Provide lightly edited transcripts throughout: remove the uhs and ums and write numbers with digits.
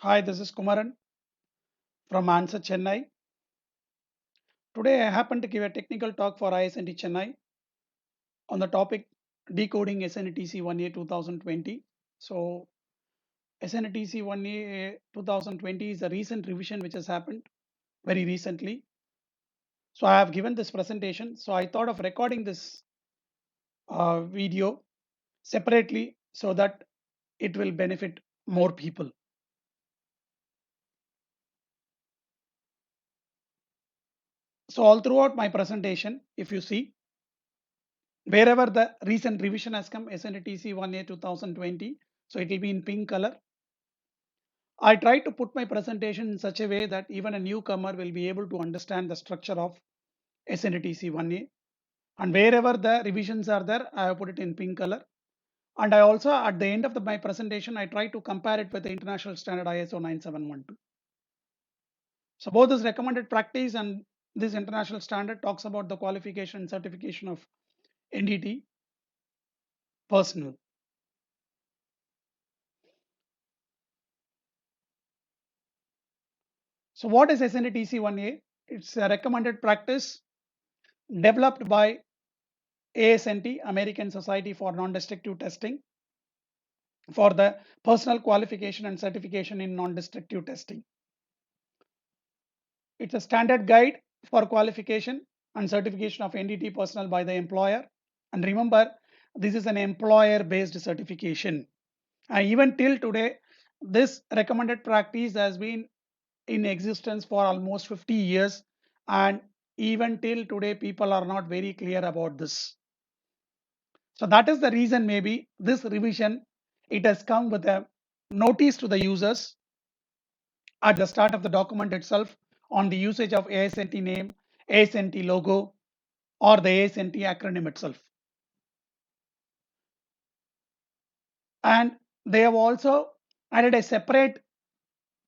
Hi, this is Kumaran from Answer Chennai. Today, I happen to give a technical talk for ISNT Chennai on the topic decoding SNTC 1A 2020. So, SNTC 1A 2020 is a recent revision which has happened very recently. So, I have given this presentation. So, I thought of recording this video separately so that it will benefit more people. So, all throughout my presentation, if you see, wherever the recent revision has come, SNTC 1A 2020, so it will be in pink color. I try to put my presentation in such a way that even a newcomer will be able to understand the structure of SNTC 1A. And wherever the revisions are there, I have put it in pink color. And I also, at the end of my presentation, I try to compare it with the international standard ISO 9712. So both this recommended practice and this international standard talks about the qualification and certification of NDT personnel. So what is SNTC 1A? It's a recommended practice developed by ASNT, American Society for Non-Destructive Testing, for the personal qualification and certification in non-destructive testing. It's a standard guide for qualification and certification of NDT personnel by the employer. And remember, this is an employer-based certification. And even till today, this recommended practice has been in existence for almost 50 years. And even till today, people are not very clear about this. So that is the reason maybe this revision, it has come with a notice to the users at the start of the document itself on the usage of ASNT name, ASNT logo, or the ASNT acronym itself. And they have also added a separate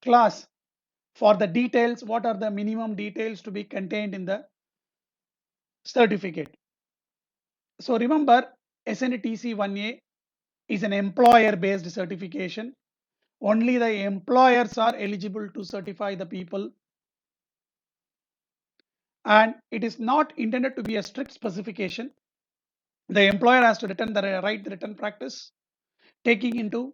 class for the details. What are the minimum details to be contained in the certificate? So remember, SNTC 1A is an employer-based certification. Only the employers are eligible to certify the people, and it is not intended to be a strict specification. The employer has to write the written practice, taking into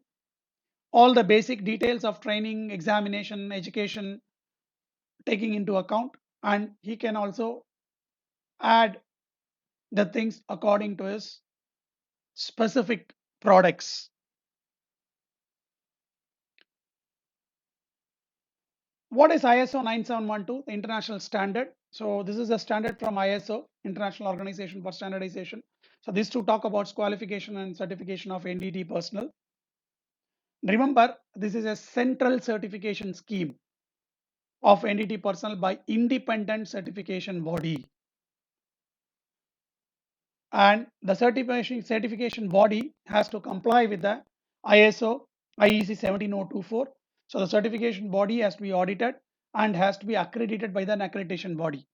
all the basic details of training, examination, education, taking into account, and he can also add the things according to his specific products. What is ISO 9712, the international standard? So this is a standard from ISO, International Organization for Standardization. So these two talk about qualification and certification of NDT personnel. Remember, this is a central certification scheme of NDT personnel by independent certification body. And the certification body has to comply with the ISO IEC 17024. So the certification body has to be audited and has to be accredited by the accreditation body.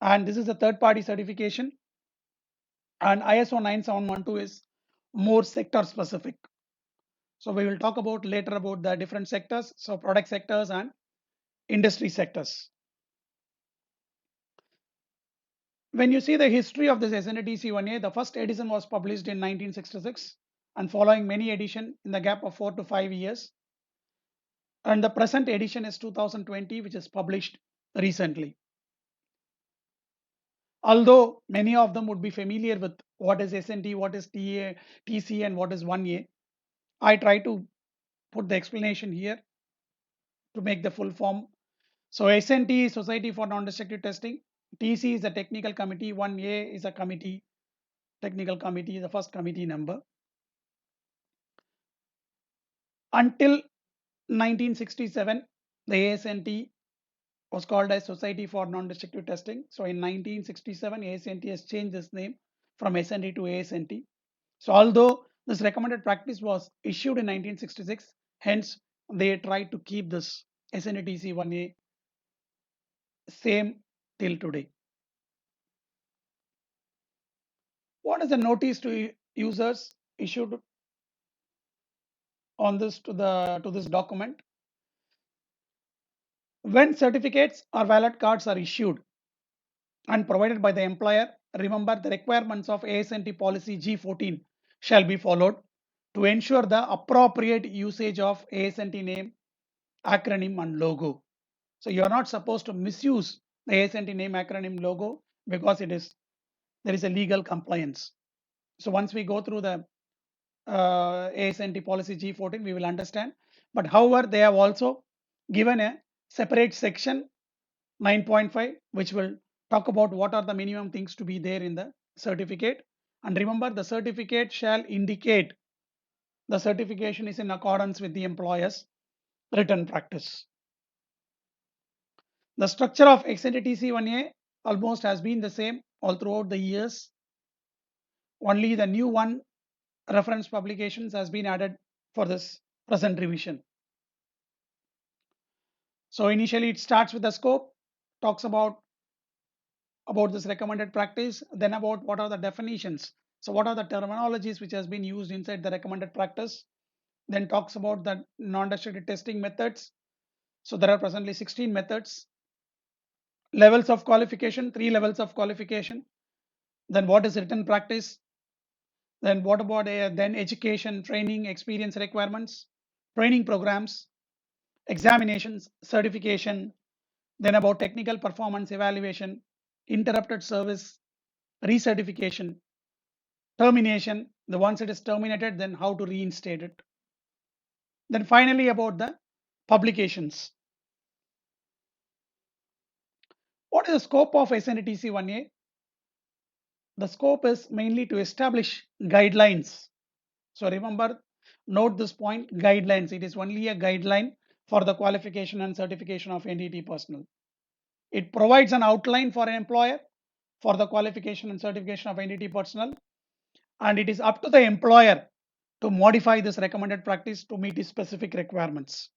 And this is a third party certification. And ISO 9712 is more sector specific. So we will talk about later about the different sectors. So product sectors and industry sectors. When you see the history of this SNTC 1A, the first edition was published in 1966 and following many editions in the gap of 4 to 5 years. And the present edition is 2020, which is published recently. Although many of them would be familiar with what is SNT, what is TA, TC, and what is 1A, I try to put the explanation here to make the full form. So SNT is Society for Non-Destructive Testing. TC is a technical committee. 1A is a committee, technical committee, the first committee number. Until 1967, the ASNT was called as Society for Non-Destructive Testing. So in 1967, ASNT has changed its name from SNT to ASNT. So although this recommended practice was issued in 1966, hence they tried to keep this SNTC 1A same till today. What is the notice to users issued on this to this document? When certificates or valid cards are issued and provided by the employer, remember the requirements of AS&T policy G14 shall be followed to ensure the appropriate usage of AS&T name, acronym and logo. So you are not supposed to misuse the AS&T name, acronym, logo because there is a legal compliance. So once we go through the AS&T policy G14, we will understand. But however, they have also given a separate section 9.5, which will talk about what are the minimum things to be there in the certificate. And remember, the certificate shall indicate the certification is in accordance with the employer's written practice. The structure of XNTTC 1A almost has been the same all throughout the years. Only the new one reference publications has been added for this present revision. So initially it starts with the scope, talks about this recommended practice, then about what are the definitions. So what are the terminologies which has been used inside the recommended practice, then talks about the non-destructive testing methods. So there are presently 16 methods, levels of qualification, 3 levels of qualification, then what is written practice, then what about then education, training, experience requirements, training programs, examinations, certification, then about technical performance evaluation, interrupted service, recertification, termination, the once it is terminated, then how to reinstate it. Then finally about the publications. What is the scope of SNTC 1A? The scope is mainly to establish guidelines. So remember, note this point, guidelines. It is only a guideline for the qualification and certification of NDT personnel. It provides an outline for an employer for the qualification and certification of NDT personnel, and it is up to the employer to modify this recommended practice to meet the specific requirements.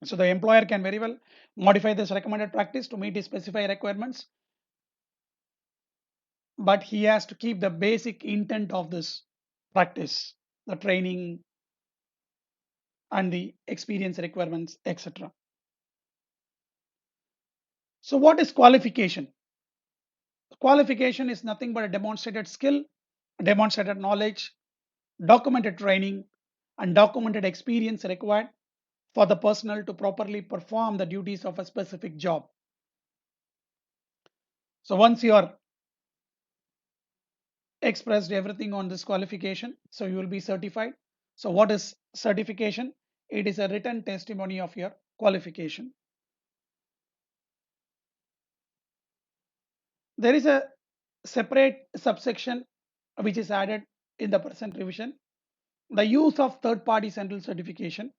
So the employer can very well modify this recommended practice to meet the specified requirements, but he has to keep the basic intent of this practice, the training and the experience requirements, etc. So what is qualification? Qualification is nothing but a demonstrated skill, demonstrated knowledge, documented training, and documented experience required for the personnel to properly perform the duties of a specific job. So once you are expressed everything on this qualification, so you will be certified. So what is certification? It is a written testimony of your qualification. There is a separate subsection which is added in the present revision. The use of third-party central certification.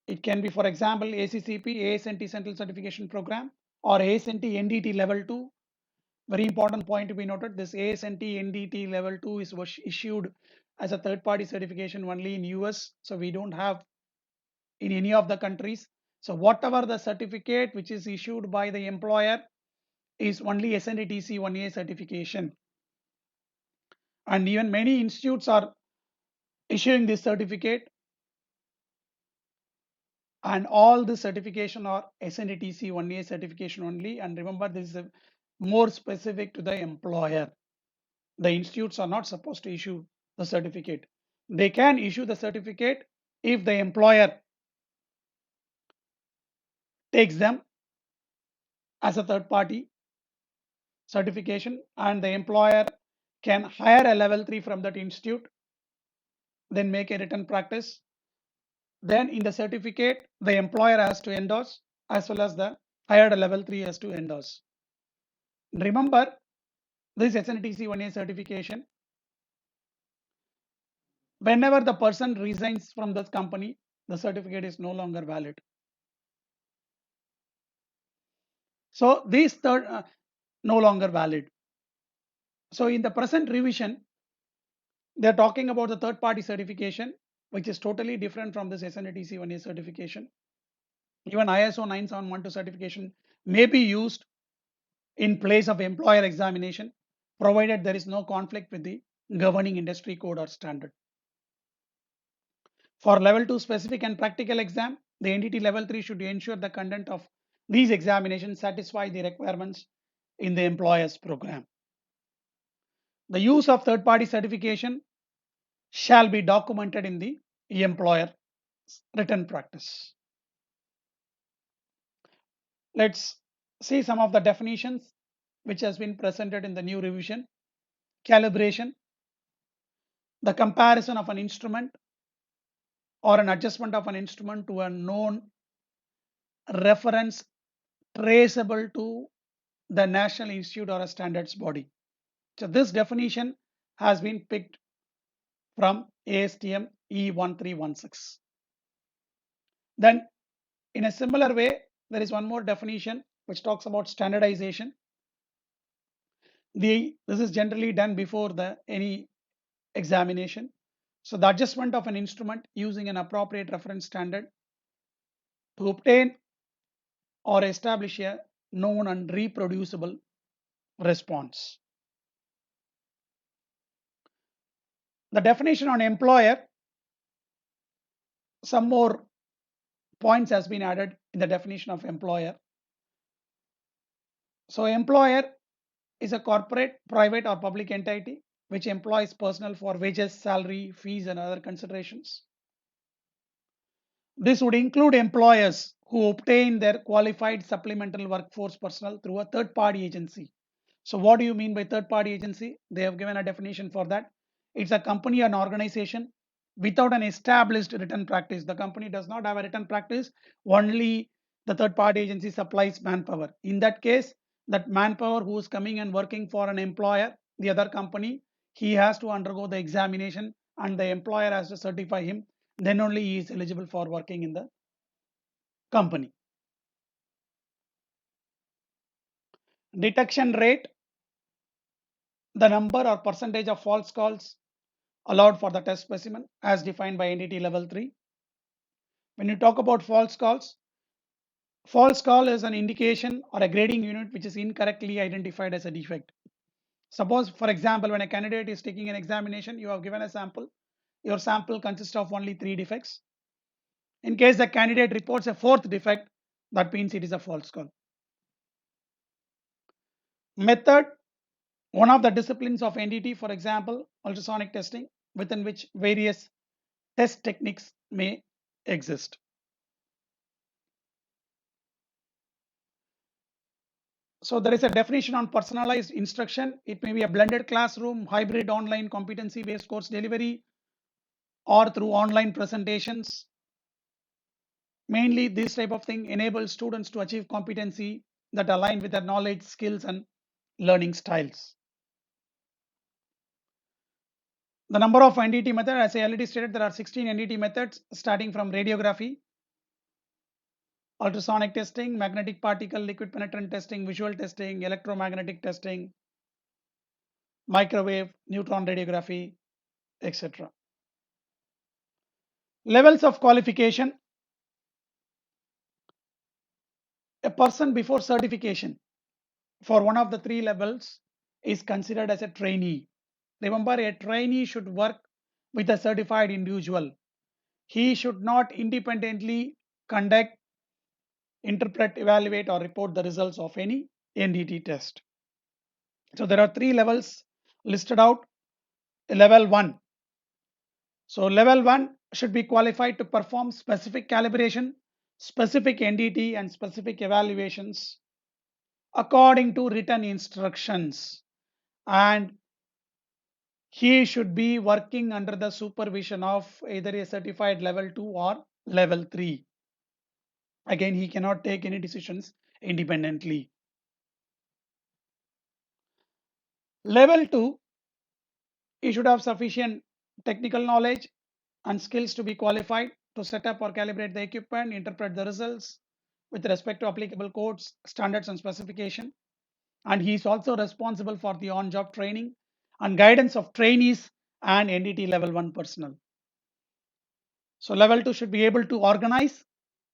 It can be, for example, ACCP, AS&T Central Certification Program, or AS&T NDT Level 2. Very important point to be noted, this AS&T NDT Level 2 was issued as a third-party certification only in US. So we don't have in any of the countries. So whatever the certificate which is issued by the employer is only SNTTC 1A certification. And even many institutes are issuing this certificate, and all the certification are SNTTC 1A certification only. And remember, this is more specific to the employer. The institutes are not supposed to issue the certificate. They can issue the certificate if the employer takes them as a third party certification, and the employer can hire a level 3 from that institute, then make a written practice. Then in the certificate, the employer has to endorse, as well as the hired level 3 has to endorse. Remember, this SNTC 1A certification, whenever the person resigns from this company, the certificate is no longer valid. So these third no longer valid. So in the present revision, they're talking about the third party certification, which is totally different from this SNTC 1A certification. Even ISO 9712 certification may be used in place of employer examination, provided there is no conflict with the governing industry code or standard. For level 2 specific and practical exam, The NDT level 3 should ensure the content of these examinations satisfy the requirements in the employer's program. The use of third-party certification shall be documented in the employer written practice. Let's see some of the definitions which has been presented in the new revision. Calibration, the comparison of an instrument or an adjustment of an instrument to a known reference traceable to the National Institute or a standards body. So this definition has been picked from ASTM E1316. Then in a similar way, there is one more definition which talks about standardization. This is generally done before any examination. So the adjustment of an instrument using an appropriate reference standard to obtain or establish a known and reproducible response. The definition on employer, some more points has been added in the definition of employer. So employer is a corporate, private or public entity which employs personnel for wages, salary, fees and other considerations. This would include employers who obtain their qualified supplemental workforce personnel through a third party agency. So what do you mean by third party agency? They have given a definition for that. It's a company or an organization without an established written practice. The company does not have a written practice, only the third party agency supplies manpower. In that case, that manpower who is coming and working for an employer, the other company, he has to undergo the examination and the employer has to certify him. Then only he is eligible for working in the company. Detection rate, the number or percentage of false calls allowed for the test specimen as defined by NDT level 3. When you talk about false call is an indication or a grading unit which is incorrectly identified as a defect. Suppose, for example, when a candidate is taking an examination, you have given a sample. Your sample consists of only 3 defects. In case the candidate reports a 4th defect, that means it is a false call. Method, one of the disciplines of NDT, for example, ultrasonic testing, within which various test techniques may exist. So there is a definition on personalized instruction. It may be a blended classroom, hybrid online competency-based course delivery, or through online presentations. Mainly this type of thing enables students to achieve competency that align with their knowledge, skills, and learning styles. The number of NDT methods, as I already stated, there are 16 NDT methods starting from radiography, ultrasonic testing, magnetic particle liquid penetrant testing, visual testing, electromagnetic testing, microwave, neutron radiography, etc. Levels of qualification. A person before certification for one of the 3 levels is considered as a trainee. Remember, a trainee should work with a certified individual. He should not independently conduct, interpret, evaluate, or report the results of any NDT test. So there are 3 levels listed out. Level 1. So level 1 should be qualified to perform specific calibration, specific NDT, and specific evaluations according to written instructions, and he should be working under the supervision of either a certified level 2 or level 3. Again, he cannot take any decisions independently. Level 2, he should have sufficient technical knowledge and skills to be qualified to set up or calibrate the equipment, interpret the results with respect to applicable codes, standards, and specification. And he is also responsible for the on-job training and guidance of trainees and NDT level 1 personnel. So level 2 should be able to organize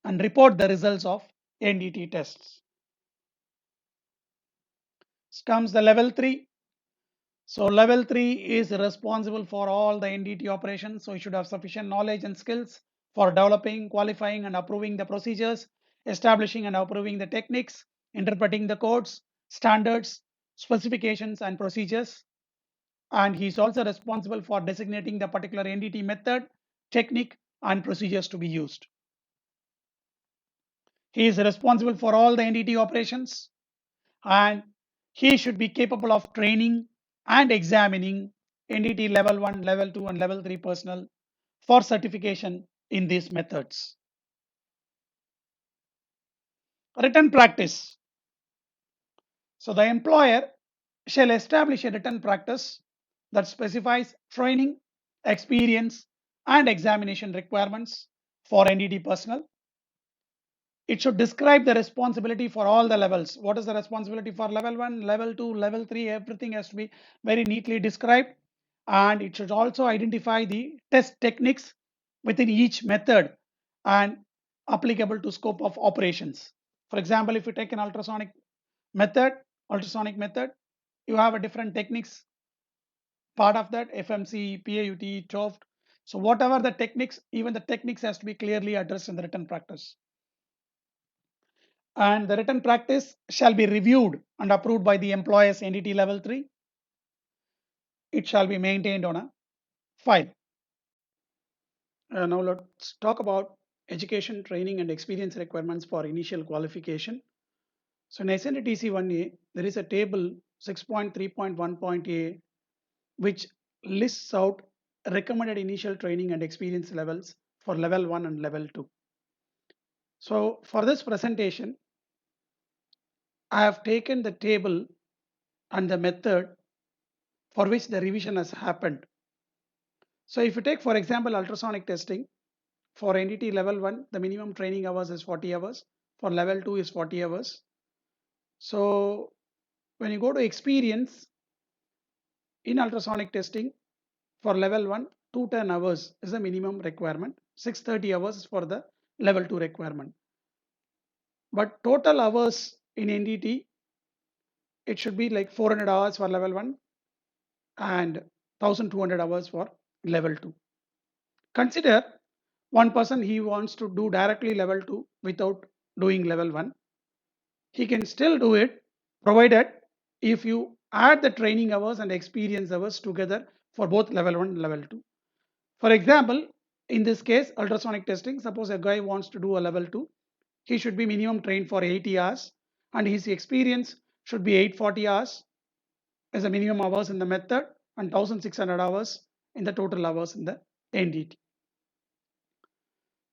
and report the results of NDT tests. Comes the level 3. So level 3 is responsible for all the NDT operations. So he should have sufficient knowledge and skills for developing, qualifying and approving the procedures, establishing and approving the techniques, interpreting the codes, standards, specifications and procedures. And he is also responsible for designating the particular NDT method, technique and procedures to be used. He is responsible for all the NDT operations, and he should be capable of training and examining NDT level 1, level 2 and level 3 personnel for certification in these methods. Written practice. So the employer shall establish a written practice that specifies training, experience and examination requirements for NDT personnel. It should describe the responsibility for all the levels. What is the responsibility for level 1, level 2, level 3? Everything has to be very neatly described. And it should also identify the test techniques within each method and applicable to scope of operations. For example, if you take an method, ultrasonic method, you have a different techniques part of that, FMC, PAUT, TOFT. So whatever the techniques, even the techniques has to be clearly addressed in the written practice. And the written practice shall be reviewed and approved by the employer's NDT level 3. It shall be maintained on a file. Now let's talk about education, training and experience requirements for initial qualification. So in SNTC 1A, there is a table 6.3.1.A which lists out recommended initial training and experience levels for level 1 and level 2. So for this presentation, I have taken the table and the method for which the revision has happened. So if you take, for example, ultrasonic testing, for NDT level 1, the minimum training hours is 40 hours. For level 2 is 40 hours. So when you go to experience in ultrasonic testing, for level 1, 210 hours is the minimum requirement. 630 hours is for the level 2 requirement. But total hours in NDT, it should be like 400 hours for level 1 and 1200 hours for level 2. Consider one person, he wants to do directly level 2 without doing level 1. He can still do it provided if you add the training hours and experience hours together for both level 1 and level 2. For example, in this case, ultrasonic testing, suppose a guy wants to do a level 2, he should be minimum trained for 80 hours and his experience should be 840 hours as a minimum hours in the method and 1600 hours in the total hours in the NDT.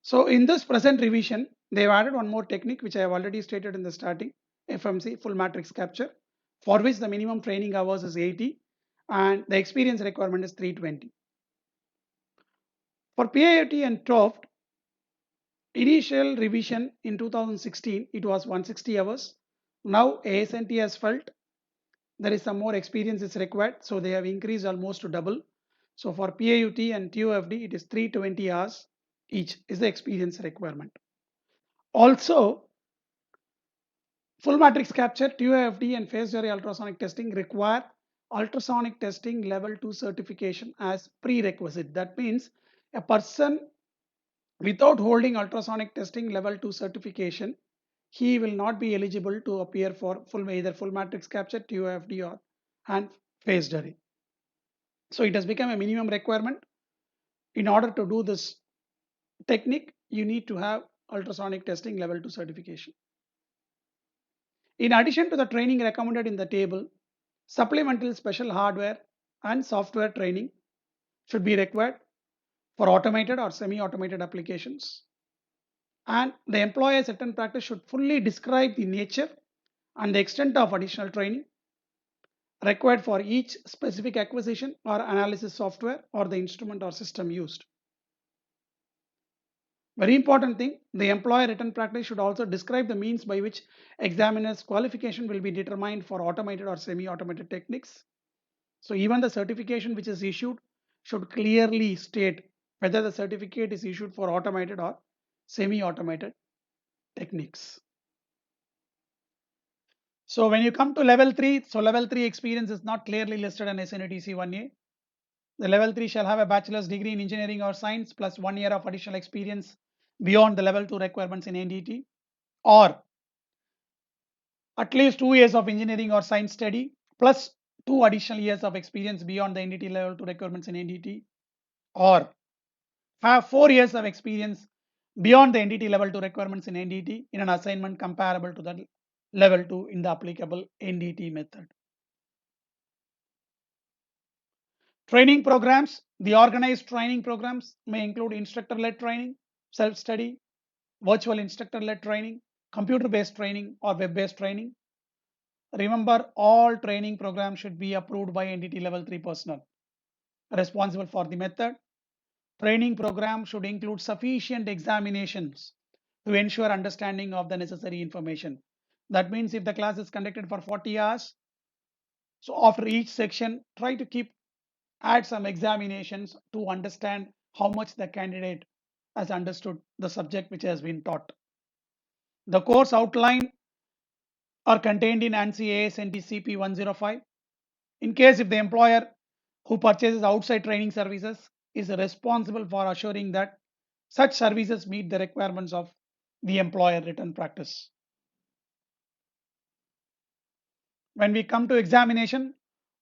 So in this present revision, they've added one more technique which I have already stated in the starting, FMC, full matrix capture, for which the minimum training hours is 80 and the experience requirement is 320. For PIOT and TOFT, initial revision in 2016, it was 160 hours. Now ASNT has felt there is some more experience is required, so they have increased almost to double. So for PIOT and TOFD, it is 320 hours each is the experience requirement. Also, full matrix capture, TOFD and phased array ultrasonic testing require ultrasonic testing level 2 certification as prerequisite. That means a person without holding ultrasonic testing level 2 certification, he will not be eligible to appear for either full matrix capture, TOFD or and phased array. So it has become a minimum requirement. In order to do this technique, you need to have ultrasonic testing level 2 certification. In addition to the training recommended in the table, supplemental special hardware and software training should be required for automated or semi-automated applications. And the employer's written practice should fully describe the nature and the extent of additional training required for each specific acquisition or analysis software or the instrument or system used. Very important thing, the employer written practice should also describe the means by which examiner's qualification will be determined for automated or semi-automated techniques. So even the certification which is issued should clearly state whether the certificate is issued for automated or semi-automated techniques. So when you come to level 3, so level 3 experience is not clearly listed in SNTC 1A. The level 3 shall have a bachelor's degree in engineering or science plus 1 year of additional experience beyond the level 2 requirements in NDT, or at least 2 years of engineering or science study plus 2 additional years of experience beyond the NDT level 2 requirements in NDT, or have 4 years of experience beyond the NDT level 2 requirements in NDT in an assignment comparable to the level 2 in the applicable NDT method. Training programs. The organized training programs may include instructor-led training, self-study, virtual instructor-led training, computer-based training, or web-based training. Remember, all training programs should be approved by NDT level 3 personnel responsible for the method. Training program should include sufficient examinations to ensure understanding of the necessary information. That means if the class is conducted for 40 hours, so after each section, try to add some examinations to understand how much the candidate has understood the subject which has been taught. The course outline are contained in ANSI ASNT CP 105. In case if the employer who purchases outside training services is responsible for assuring that such services meet the requirements of the employer written practice. When we come to examination,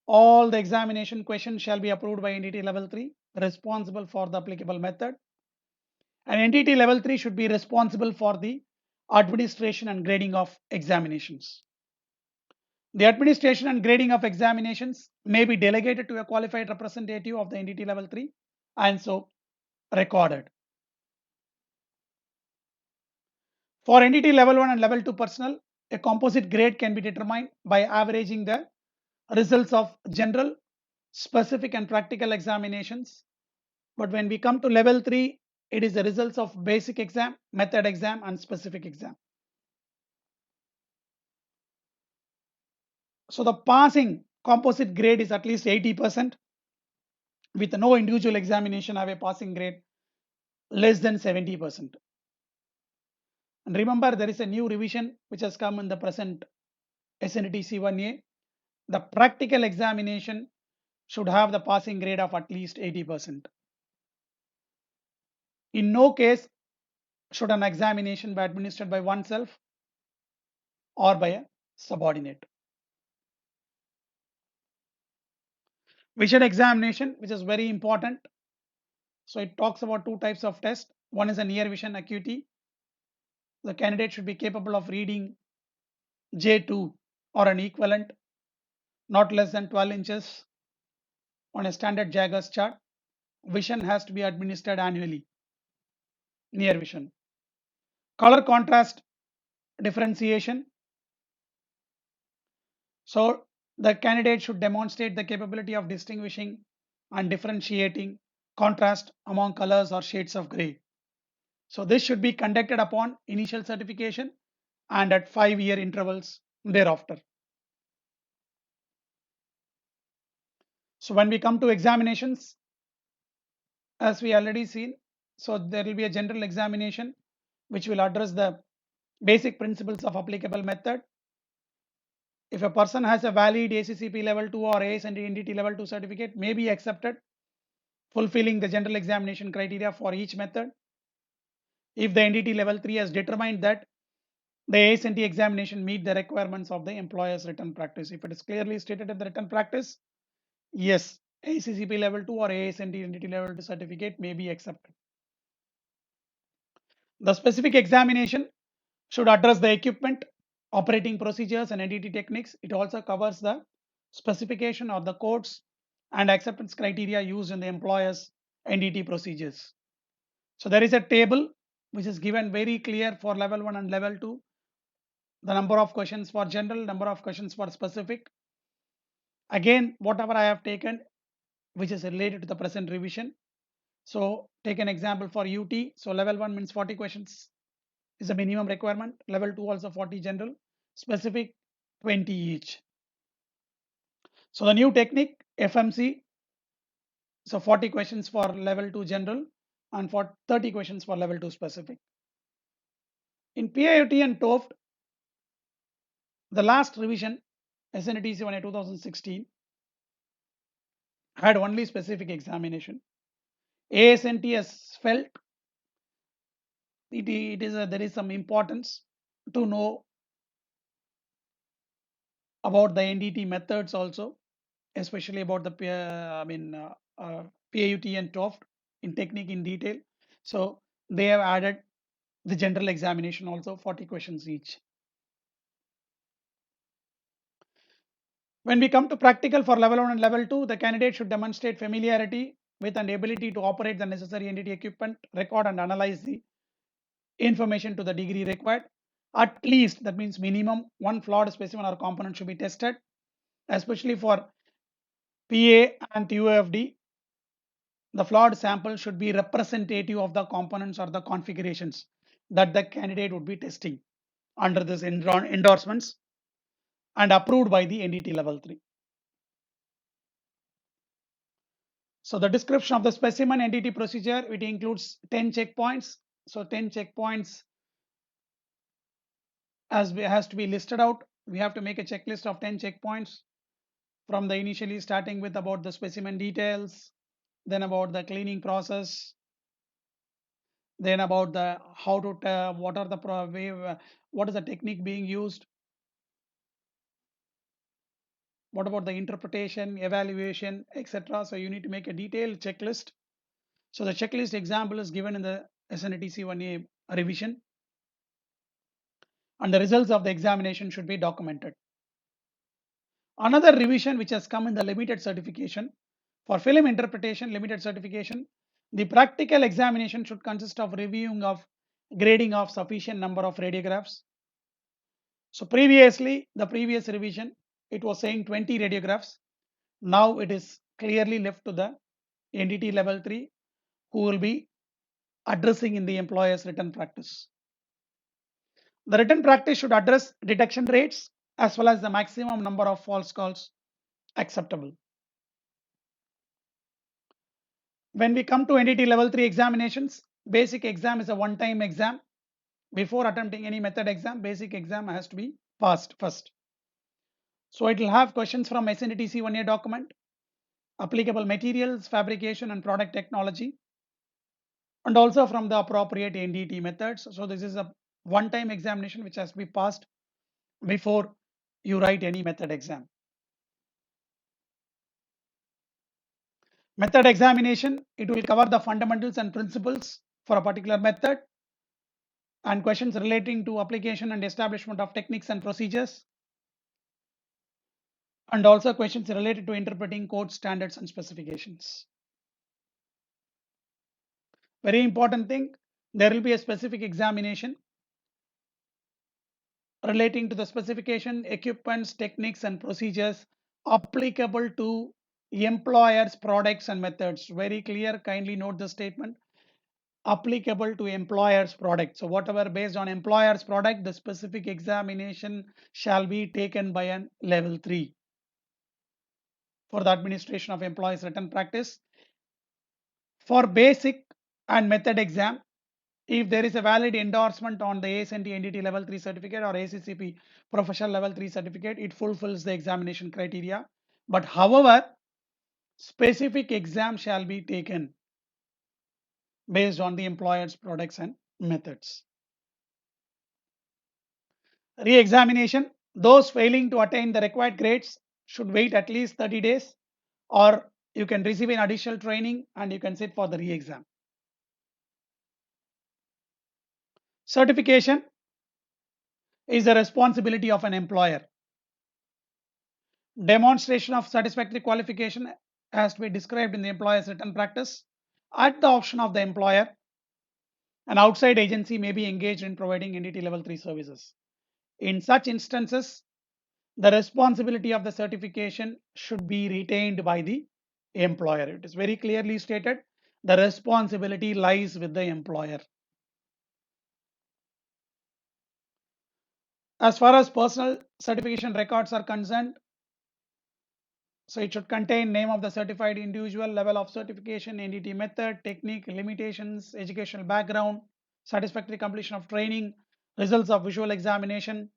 all the examination questions shall be approved by NDT level 3 responsible for the applicable method. And NDT level 3 should be responsible for the administration and grading of examinations. The administration and grading of examinations may be delegated to a qualified representative of the NDT level 3 and so recorded. For NDT level 1 and level 2 personnel, a composite grade can be determined by averaging the results of general, specific and practical examinations. But when we come to level 3, it is the results of basic exam, method exam and specific exam. So the passing composite grade is at least 80%, with no individual examination have a passing grade less than 70%. And remember, there is a new revision which has come in the present SNTC 1A. The practical examination should have the passing grade of at least 80%. In no case should an examination be administered by oneself or by a subordinate. Vision examination, which is very important. So it talks about two types of tests. One is a near vision acuity. The candidate should be capable of reading J2 or an equivalent not less than 12 inches on a standard Jaggers chart. Vision has to be administered annually. Near vision. Color contrast differentiation. So the candidate should demonstrate the capability of distinguishing and differentiating contrast among colors or shades of gray. So this should be conducted upon initial certification and at 5-year intervals thereafter. So when we come to examinations, as we already seen, so there will be a general examination which will address the basic principles of applicable method. If a person has a valid ACCP level 2 or AS and NDT level 2 certificate, may be accepted, fulfilling the general examination criteria for each method. If the NDT level 3 has determined that the AS&T examination meet the requirements of the employer's written practice. If it is clearly stated in the written practice, yes, ACCP level 2 or AS&T NDT level 2 certificate may be accepted. The specific examination should address the equipment, operating procedures and NDT techniques. It also covers the specification of the codes and acceptance criteria used in the employer's NDT procedures. So there is a table which is given very clear for level 1 and level 2. The number of questions for general, number of questions for specific. Again, whatever I have taken, which is related to the present revision. So take an example for UT. So level 1 means 40 questions is a minimum requirement. Level 2 also 40 general, specific 20 each. So the new technique FMC. So 40 questions for level 2 general and for 30 questions for level 2 specific. In PIOT and TOEFL, the last revision SNTC 1A 2016 had only specific examination. ASNT has felt there is some importance to know about the NDT methods also, especially about the PAUT and TOEFL in technique in detail. So they have added the general examination also, 40 questions each. When we come to practical for level 1 and level 2, the candidate should demonstrate familiarity with and ability to operate the necessary NDT equipment, record and analyze the information to the degree required. At least, that means minimum, one flawed specimen or component should be tested, especially for PA and TOFD. The flawed sample should be representative of the components or the configurations that the candidate would be testing under this endorsements and approved by the NDT level 3. So the description of the specimen NDT procedure, it includes 10 checkpoints. So 10 checkpoints has to be listed out. We have to make a checklist of 10 checkpoints from the initially starting with about the specimen details, then about the cleaning process, then about the how to what are the what is the technique being used, what about the interpretation, evaluation, etc. So you need to make a detailed checklist. So the checklist example is given in the SNTC 1A revision, and the results of the examination should be documented. Another revision which has come in the limited certification for film interpretation limited certification, the practical examination should consist of reviewing of grading of sufficient number of radiographs. So previously, the previous revision, it was saying 20 radiographs. Now it is clearly left to the NDT level 3 who will be addressing in the employer's written practice. The written practice should address detection rates as well as the maximum number of false calls acceptable. When we come to NDT level 3 examinations, basic exam is a one-time exam. Before attempting any method exam, basic exam has to be passed first. So it will have questions from SNTC 1A document, applicable materials, fabrication and product technology, and also from the appropriate NDT methods. So this is a one-time examination which has to be passed before you write any method exam. Method examination, it will cover the fundamentals and principles for a particular method and questions relating to application and establishment of techniques and procedures, and also questions related to interpreting code standards and specifications. Very important thing, there will be a specific examination relating to the specification, equipments, techniques and procedures applicable to employers, products and methods. Very clear, kindly note the statement, applicable to employers product. So whatever based on employers product, the specific examination shall be taken by an level 3 for the administration of employees written practice. For basic and method exam, if there is a valid endorsement on the ASNT NDT level 3 certificate or ACCP professional level 3 certificate, it fulfills the examination criteria. But however, specific exam shall be taken based on the employer's products and methods. Re-examination, those failing to attain the required grades should wait at least 30 days, or you can receive an additional training and you can sit for the re-exam. Certification is the responsibility of an employer. Demonstration of satisfactory qualification has to be described in the employer's written practice. At the option of the employer, an outside agency may be engaged in providing NDT level 3 services. In such instances, the responsibility of the certification should be retained by the employer. It is very clearly stated, the responsibility lies with the employer. As far as personal certification records are concerned, so it should contain name of the certified individual, level of certification, NDT method, technique, limitations, educational background, satisfactory completion of training, results of visual examination,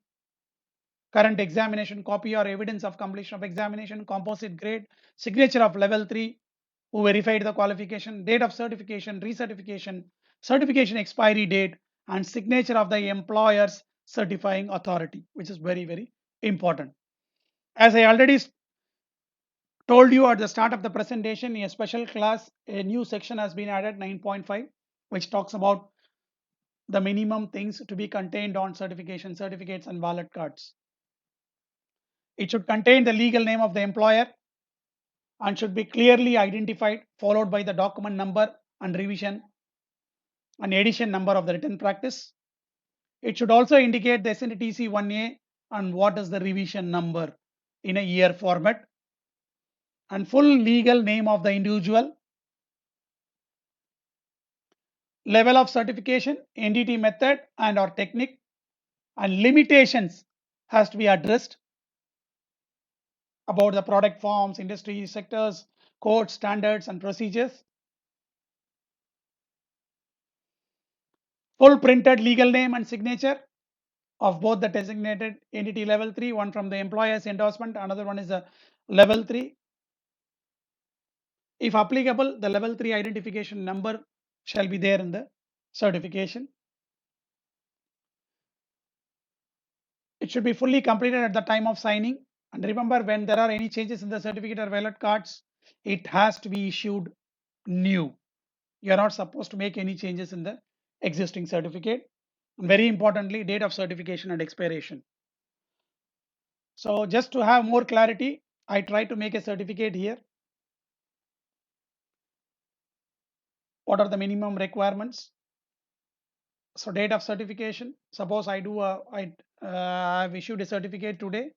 current examination copy or evidence of completion of examination, composite grade, signature of level 3 who verified the qualification, date of certification, recertification, certification expiry date, and signature of the employer's certifying authority, which is very, very important. As I already told you at the start of the presentation, in a special class, a new section has been added, 9.5, which talks about the minimum things to be contained on certification, certificates, and wallet cards. It should contain the legal name of the employer and should be clearly identified, followed by the document number and revision and edition number of the written practice. It should also indicate the SNTC 1A and what is the revision number in a year format, and full legal name of the individual, level of certification, entity method and or technique, and limitations has to be addressed about the product forms, industry sectors, codes, standards, and procedures. Full printed legal name and signature of both the designated entity level 3, one from the employer's endorsement, another one is a level 3. If applicable, the level 3 identification number shall be there in the certification. It should be fully completed at the time of signing. And remember, when there are any changes in the certificate or wallet cards, it has to be issued new. You are not supposed to make any changes in the existing certificate. And very importantly, date of certification and expiration. So just to have more clarity, I try to make a certificate here. What are the minimum requirements? So date of certification, suppose I've issued a certificate today,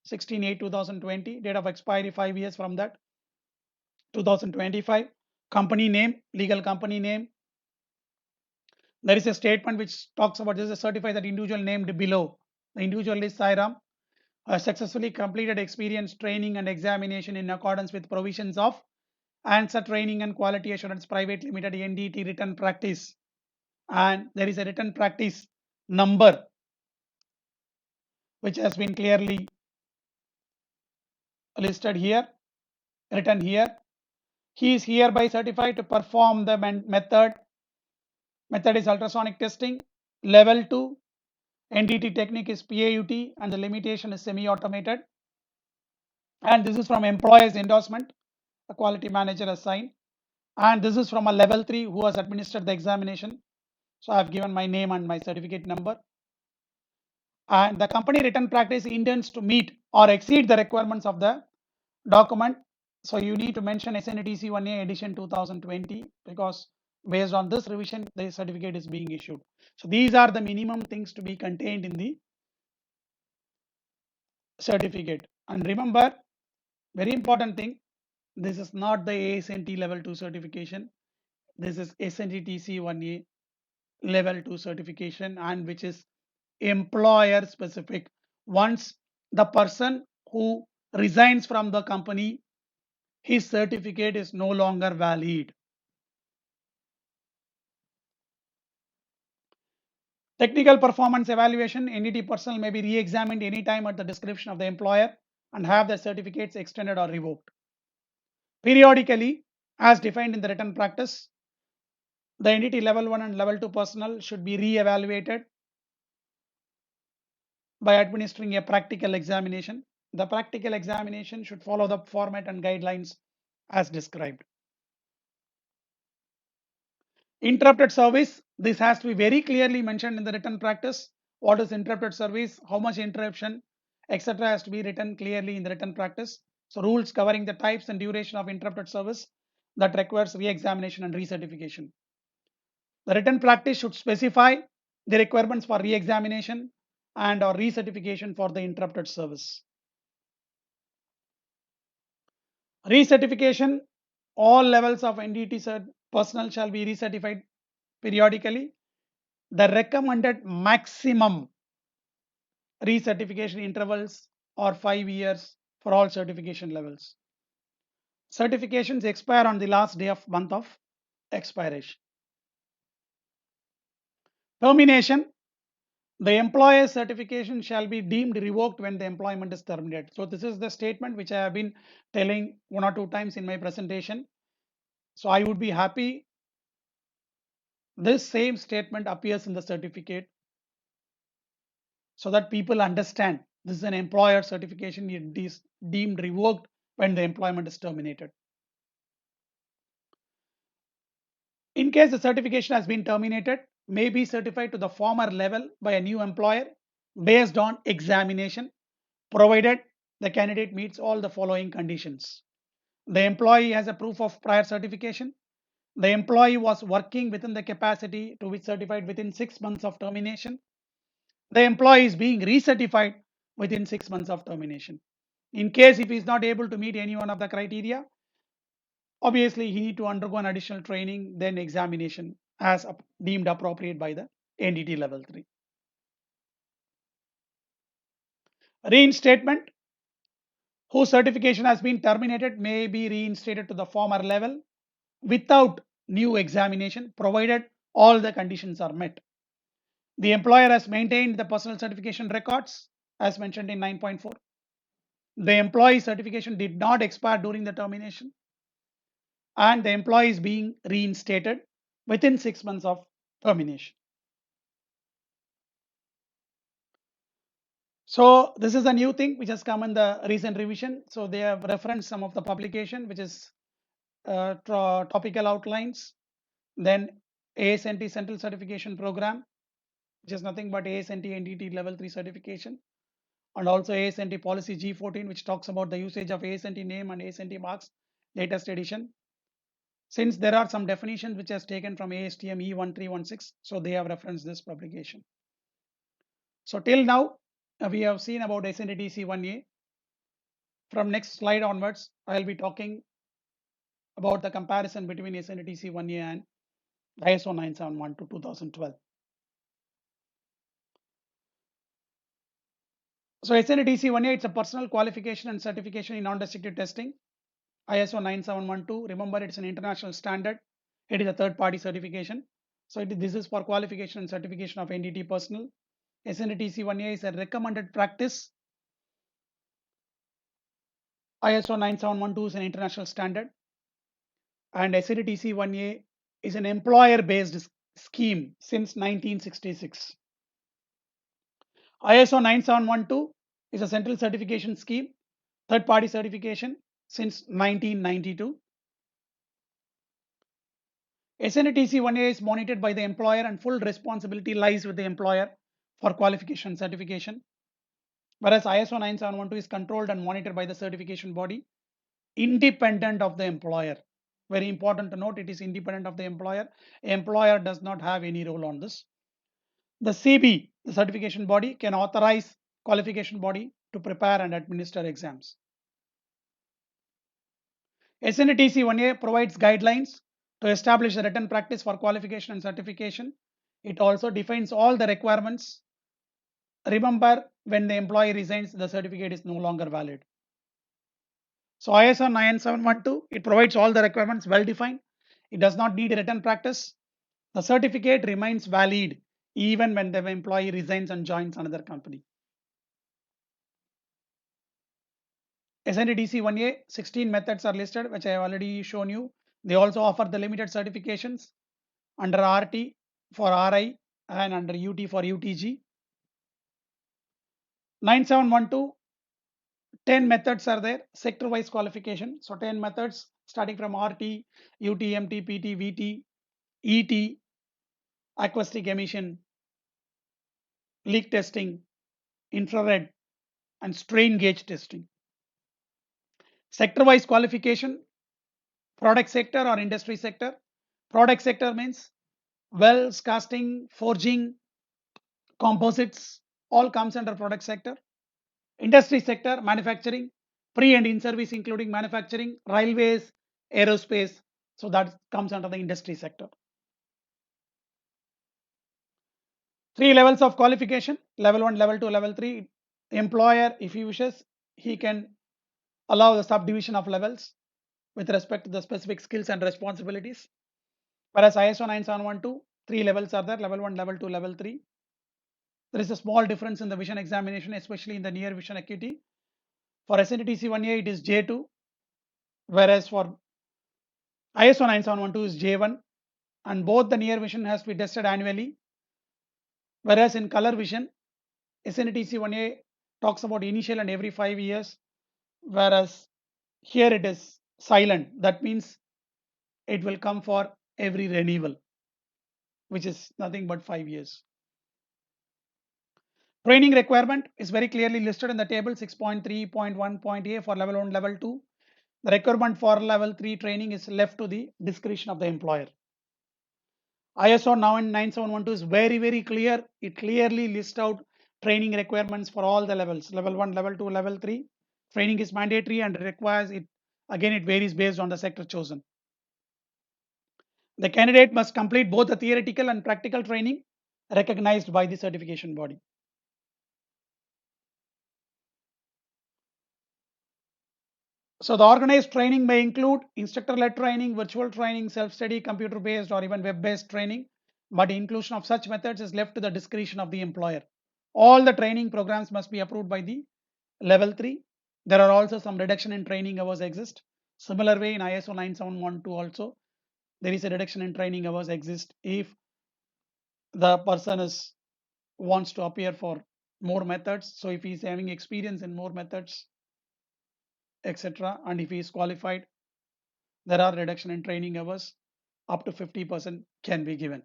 16/8/2020, date of expiry 5 years from that, 2025. Company name, legal company name. There is a statement which talks about this is certified that individual named below. The individual is Sairam, successfully completed experience, training and examination in accordance with provisions of ANSWER Training and Quality Assurance Private Limited NDT written practice. And there is a written practice number which has been clearly listed here, written here. He is hereby certified to perform the method. Method is ultrasonic testing. Level 2, NDT technique is PAUT, and the limitation is semi-automated. And this is from employer's endorsement, a quality manager assigned. And this is from a level 3 who has administered the examination. So I have given my name and my certificate number. And the company written practice intends to meet or exceed the requirements of the document. So you need to mention SNTC 1A edition 2020 because based on this revision, the certificate is being issued. So these are the minimum things to be contained in the certificate. And remember, very important thing, this is not the ASNT level 2 certification. This is SNTC 1A level 2 certification, and which is employer specific. Once the person who resigns from the company, his certificate is no longer valid. Technical performance evaluation, entity personnel may be re-examined anytime at the discretion of the employer and have their certificates extended or revoked. Periodically, as defined in the written practice, the entity level 1 and level 2 personnel should be re-evaluated by administering a practical examination. The practical examination should follow the format and guidelines as described. Interrupted service, this has to be very clearly mentioned in the written practice. What is interrupted service, how much interruption, etc. has to be written clearly in the written practice. So rules covering the types and duration of interrupted service that requires re-examination and recertification. The written practice should specify the requirements for re-examination and or recertification for the interrupted service. Recertification, all levels of NDT personnel shall be recertified periodically. The recommended maximum recertification intervals are 5 years for all certification levels. Certifications expire on the last day of month of expiration. Termination, The employer certification shall be deemed revoked when the employment is terminated. So this is the statement which I have been telling 1 or 2 times in my presentation. So I would be happy this same statement appears in the certificate so that people understand this is an employer certification. It is deemed revoked when the employment is terminated. In case the certification has been terminated, may be certified to the former level by a new employer based on examination, provided the candidate meets all the following conditions. The employee has a proof of prior certification. The employee was working within the capacity to be certified within 6 months of termination. The employee is being recertified within 6 months of termination. In case if he is not able to meet any one of the criteria, obviously he need to undergo an additional training, then examination as deemed appropriate by the NDT level 3. Reinstatement, whose certification has been terminated may be reinstated to the former level without new examination, provided all the conditions are met. The employer has maintained the personal certification records as mentioned in 9.4. The employee certification did not expire during the termination, and the employee is being reinstated within 6 months of termination. So this is a new thing which has come in the recent revision. So they have referenced some of the publication, which is topical outlines, then ASNT Central Certification Program, which is nothing but ASNT NDT Level 3 certification, and also ASNT Policy G14, which talks about the usage of ASNT name and ASNT marks, latest edition. Since there are some definitions which has taken from ASTM E1316, so they have referenced this publication. So till now, we have seen about SNTTC 1A. From next slide onwards, I'll be talking about the comparison between SNTTC 1A and ISO 9712 2012. So SNTTC 1A, it's a personal qualification and certification in non-destructive testing. ISO 9712, remember it's an international standard. It is a third-party certification. So this is for qualification and certification of NDT personnel. SNTTC 1A is a recommended practice. ISO 9712 is an international standard. And SNTTC 1A is an employer-based scheme since 1966. ISO 9712 is a central certification scheme, third-party certification since 1992. SNTTC 1A is monitored by the employer and full responsibility lies with the employer for qualification and certification. Whereas ISO 9712 is controlled and monitored by the certification body, independent of the employer. Very important to note, it is independent of the employer. Employer does not have any role on this. The CB, the certification body, can authorize qualification body to prepare and administer exams. SNTTC 1A provides guidelines to establish a written practice for qualification and certification. It also defines all the requirements. Remember, when the employee resigns, the certificate is no longer valid. So ISO 9712, it provides all the requirements well defined. It does not need a written practice. The certificate remains valid even when the employee resigns and joins another company. SNTTC 1A, 16 methods are listed, which I have already shown you. They also offer the limited certifications under RT for RI and under UT for UTG. 9712, 10 methods are there, sector wise qualification. So 10 methods starting from RT, UT, MT, PT, VT, ET, acoustic emission, leak testing, infrared, and strain gauge testing. Sector wise qualification, product sector or industry sector. Product sector means wells, casting, forging, composites, all comes under product sector. Industry sector, manufacturing, pre and in service including manufacturing, railways, aerospace. So that comes under the industry sector. 3 levels of qualification, level 1, level 2, level 3. Employer, if he wishes, he can allow the subdivision of levels with respect to the specific skills and responsibilities. Whereas ISO 9712, 3 levels are there, level 1, level 2, level 3. There is a small difference in the vision examination, especially in the near vision acuity. For SNTTC 1A, it is J2, whereas for ISO 9712 is J1, and both the near vision has to be tested annually. Whereas in color vision, SNTTC 1A talks about initial and every 5 years, whereas here it is silent. That means it will come for every renewal, which is nothing but 5 years. Training requirement is very clearly listed in the table 6.3.1.a for level 1, level 2. The requirement for level 3 training is left to the discretion of the employer. ISO 9712 is very clear. It clearly lists out training requirements for all the levels, level 1, level 2, level 3. Training is mandatory and requires it. Again, it varies based on the sector chosen. The candidate must complete both the theoretical and practical training recognized by the certification body. So the organized training may include instructor-led training, virtual training, self-study, computer-based or even web-based training, but inclusion of such methods is left to the discretion of the employer. All the training programs must be approved by the level 3. There are also some reduction in training hours exist. Similar way in ISO 9712 also, there is a reduction in training hours exist if the person wants to appear for more methods. So if he is having experience in more methods, etc., and if he is qualified, there are reduction in training hours up to 50% can be given.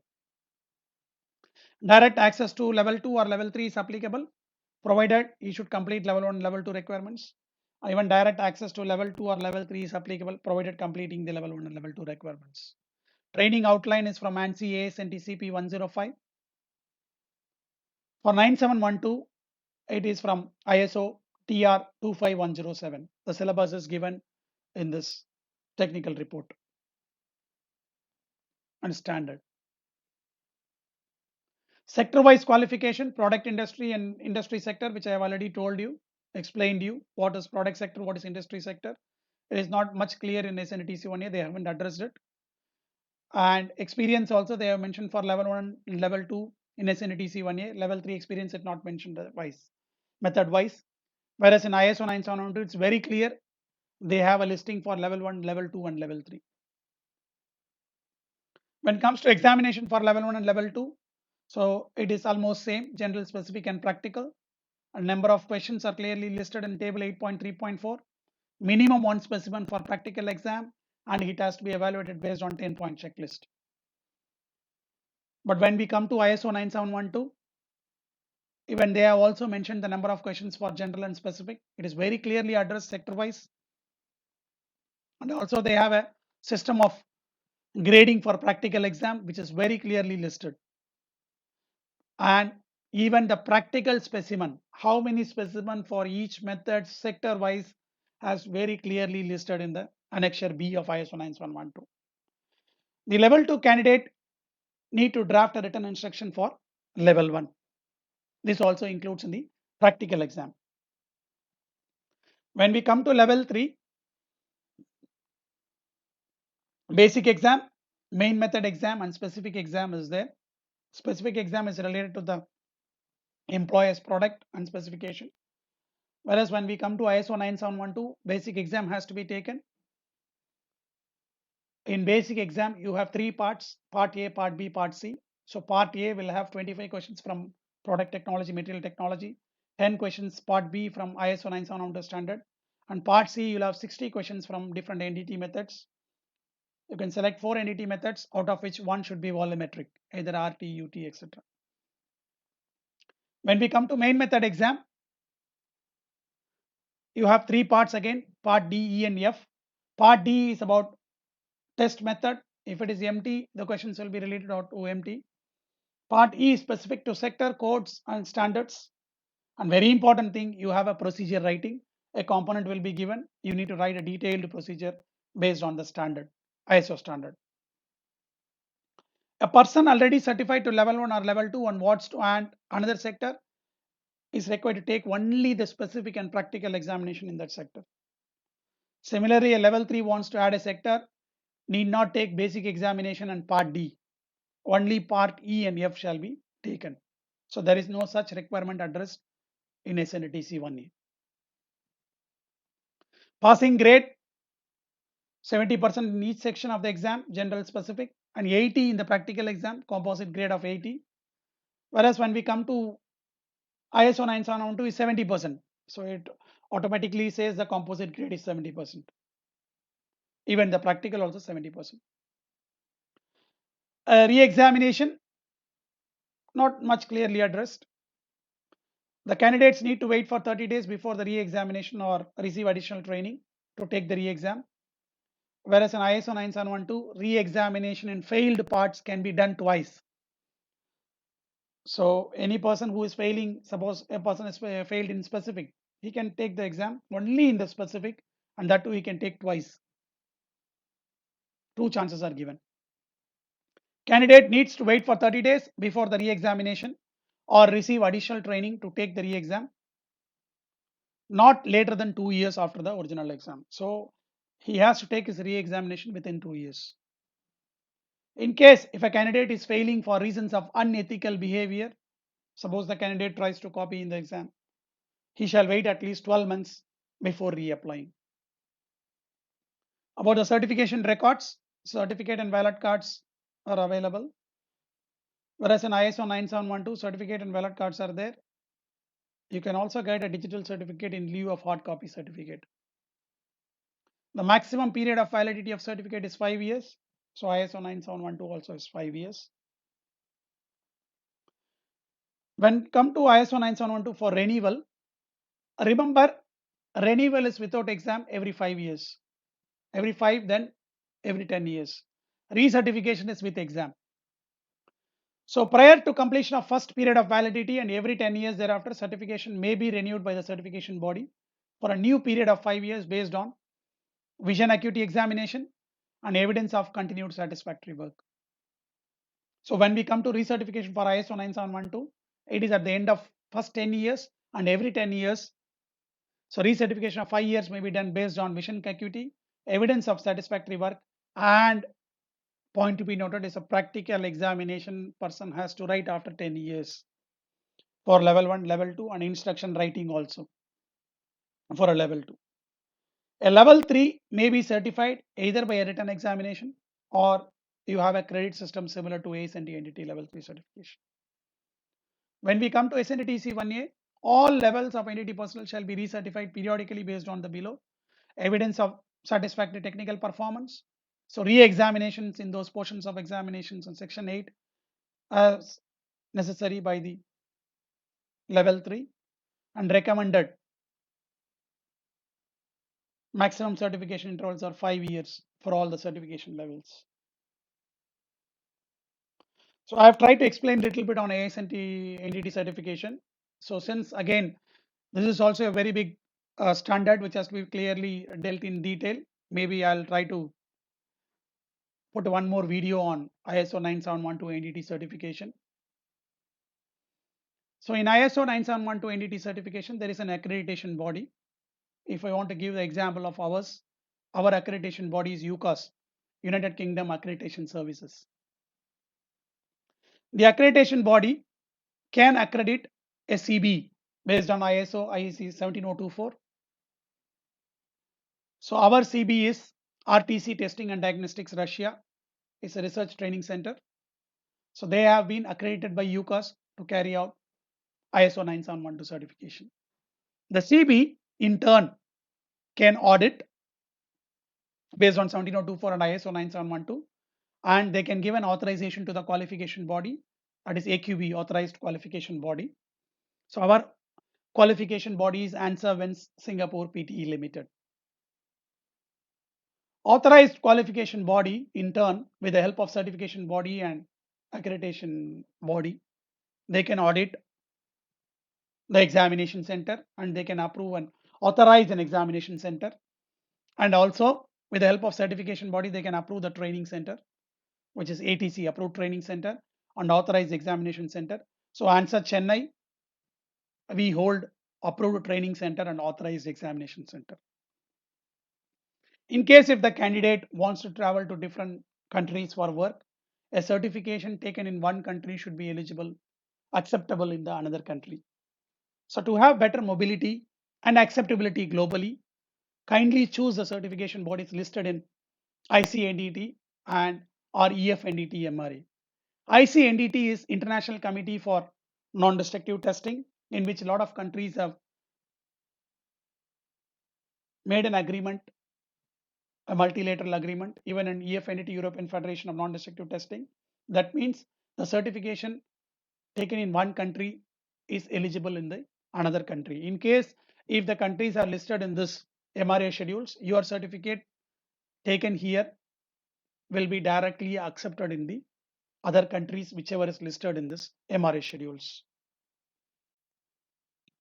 Direct access to level 2 or level 3 is applicable, provided he should complete level 1, level 2 requirements. Even direct access to level 2 or level 3 is applicable, provided completing the level 1 and level 2 requirements. Training outline is from ANSI AS&T CP 105. For 9712, it is from ISO TR 25107. The syllabus is given in this technical report and standard. Sector-wise qualification, product industry and industry sector, which I have already told you, explained you what is product sector, what is industry sector. It is not much clear in SNTC 1A, they haven't addressed it. And experience also they have mentioned for level 1 and level 2 in SNTC 1A, level 3 experience is not mentioned method wise. Whereas in ISO 9712, it's very clear, they have a listing for level 1, level 2 and level 3. When it comes to examination for level 1 and level 2, so it is almost same, general, specific and practical. A number of questions are clearly listed in table 8.3.4. Minimum 1 specimen for practical exam, and it has to be evaluated based on 10-point checklist. But when we come to ISO 9712, even they have also mentioned the number of questions for general and specific. It is very clearly addressed sector wise. And also they have a system of grading for practical exam, which is very clearly listed. And even the practical specimen, how many specimen for each method sector wise has very clearly listed in the annexure B of ISO 9712. The level 2 candidate need to draft a written instruction for level 1. This also includes in the practical exam. When we come to level 3, basic exam, main method exam and specific exam is there. Specific exam is related to the employer's product and specification. Whereas when we come to ISO 9712, basic exam has to be taken. In basic exam, you have 3 parts, part A, part B, part C. So part A will have 25 questions from product technology, material technology, 10 questions part B from ISO 9712 standard, and part C you'll have 60 questions from different NDT methods. You can select 4 NDT methods, out of which one should be volumetric, either RT, UT, etc. When we come to main method exam, you have 3 parts again, part D, E and F. Part D is about test method. If it is empty, the questions will be related to empty. Part E is specific to sector, codes and standards. And very important thing, you have a procedure writing. A component will be given. You need to write a detailed procedure based on the standard, ISO standard. A person already certified to level 1 or level 2 and wants to add another sector is required to take only the specific and practical examination in that sector. Similarly, a level 3 wants to add a sector, need not take basic examination and part D. Only part E and F shall be taken. So there is no such requirement addressed in SNTC 1A. Passing grade 70% in each section of the exam, general specific, and 80 in the practical exam, composite grade of 80. Whereas when we come to ISO 9712 is 70%. So it automatically says the composite grade is 70%. Even the practical also 70%. Re-examination, not much clearly addressed. The candidates need to wait for 30 days before the re-examination or receive additional training to take the re-exam. Whereas in ISO 9712, re-examination in failed parts can be done twice. So any person who is failing, suppose a person is failed in specific, he can take the exam only in the specific, and that too he can take twice. Two chances are given. Candidate needs to wait for 30 days before the re-examination or receive additional training to take the re-exam, not later than 2 years after the original exam. So he has to take his re-examination within 2 years. In case if a candidate is failing for reasons of unethical behavior, suppose the candidate tries to copy in the exam, he shall wait at least 12 months before reapplying. About the certification records, certificate and ballot cards are available. Whereas in ISO 9712, certificate and ballot cards are there. You can also get a digital certificate in lieu of hard copy certificate. The maximum period of validity of certificate is 5 years. So ISO 9712 also is 5 years. When come to ISO 9712 for renewal, remember renewal is without exam every 5 years. Every 5, then every 10 years. Recertification is with exam. So prior to completion of first period of validity and every 10 years thereafter, certification may be renewed by the certification body for a new period of 5 years based on vision acuity examination and evidence of continued satisfactory work. So when we come to recertification for ISO 9712, it is at the end of first 10 years and every 10 years. So recertification of 5 years may be done based on vision acuity, evidence of satisfactory work, and point to be noted is a practical examination person has to write after 10 years for level 1, level 2, and instruction writing also for a level 2. A level 3 may be certified either by a written examination or you have a credit system similar to ACE&T entity level 3 certification. When we come to SNTC 1A, all levels of entity personnel shall be recertified periodically based on the below evidence of satisfactory technical performance. So re-examinations in those portions of examinations in section 8 as necessary by the level 3 and recommended maximum certification intervals are 5 years for all the certification levels. So I have tried to explain a little bit on ASNT entity certification. So since again, this is also a very big standard which has to be clearly dealt in detail. Maybe I'll try to put one more video on ISO 9712 entity certification. So in ISO 9712 entity certification, there is an accreditation body. If I want to give the example of ours, our accreditation body is UCAS, United Kingdom Accreditation Services. The accreditation body can accredit a CB based on ISO IEC 17024. So our CB is RTC Testing and Diagnostics Russia. It's a research training center. So they have been accredited by UCAS to carry out ISO 9712 certification. The CB in turn can audit based on 17024 and ISO 9712, and they can give an authorization to the qualification body, that is AQB, authorized qualification body. So our qualification body is Answer Wins Singapore Pte Limited. Authorized qualification body in turn, with the help of certification body and accreditation body, they can audit the examination center and they can approve and authorize an examination center, and also with the help of certification body they can approve the training center, which is ATC, approved training center, and authorized examination center. So Answer Chennai, we hold approved training center and authorized examination center. In case if the candidate wants to travel to different countries for work, a certification taken in one country should be eligible acceptable in the another country. So to have better mobility and acceptability globally, kindly choose the certification bodies listed in ICNDT and or EFNDT MRA. ICNDT is International Committee for Non-Destructive Testing, in which a lot of countries have made an agreement, a multilateral agreement, even in EFNDT, European Federation of Non-Destructive Testing. That means the certification taken in one country is eligible in the another country. In case if the countries are listed in this MRA schedules, your certificate taken here will be directly accepted in the other countries, whichever is listed in this MRA schedules.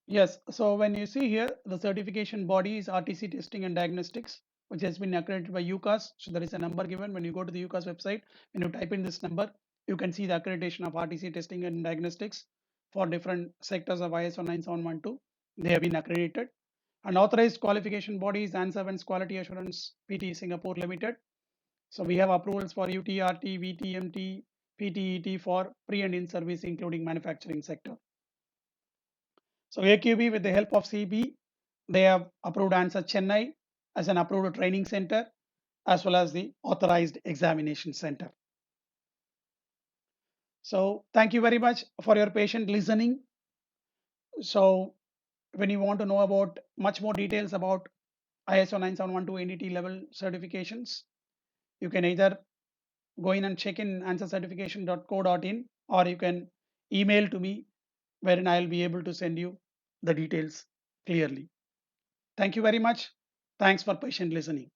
Yes, so when you see here, the certification body is RTC Testing and Diagnostics, which has been accredited by UCAS. So there is a number given when you go to the UCAS website. When you type in this number, you can see the accreditation of RTC Testing and Diagnostics for different sectors of ISO 9712. They have been accredited. An authorized qualification body is ANSERVAN's Quality Assurance PT Singapore Limited. So we have approvals for UTRT, VTMT, PTET for pre and in service, including manufacturing sector. So AQB, with the help of CB, they have approved ANSA Chennai as an approved training center, as well as the authorized examination center. So thank you very much for your patient listening. So when you want to know about much more details about ISO 9712 NDT level certifications, you can either go in and check in answercertification.co.in, or you can email to me, wherein I'll be able to send you the details clearly. Thank you very much. Thanks for patient listening.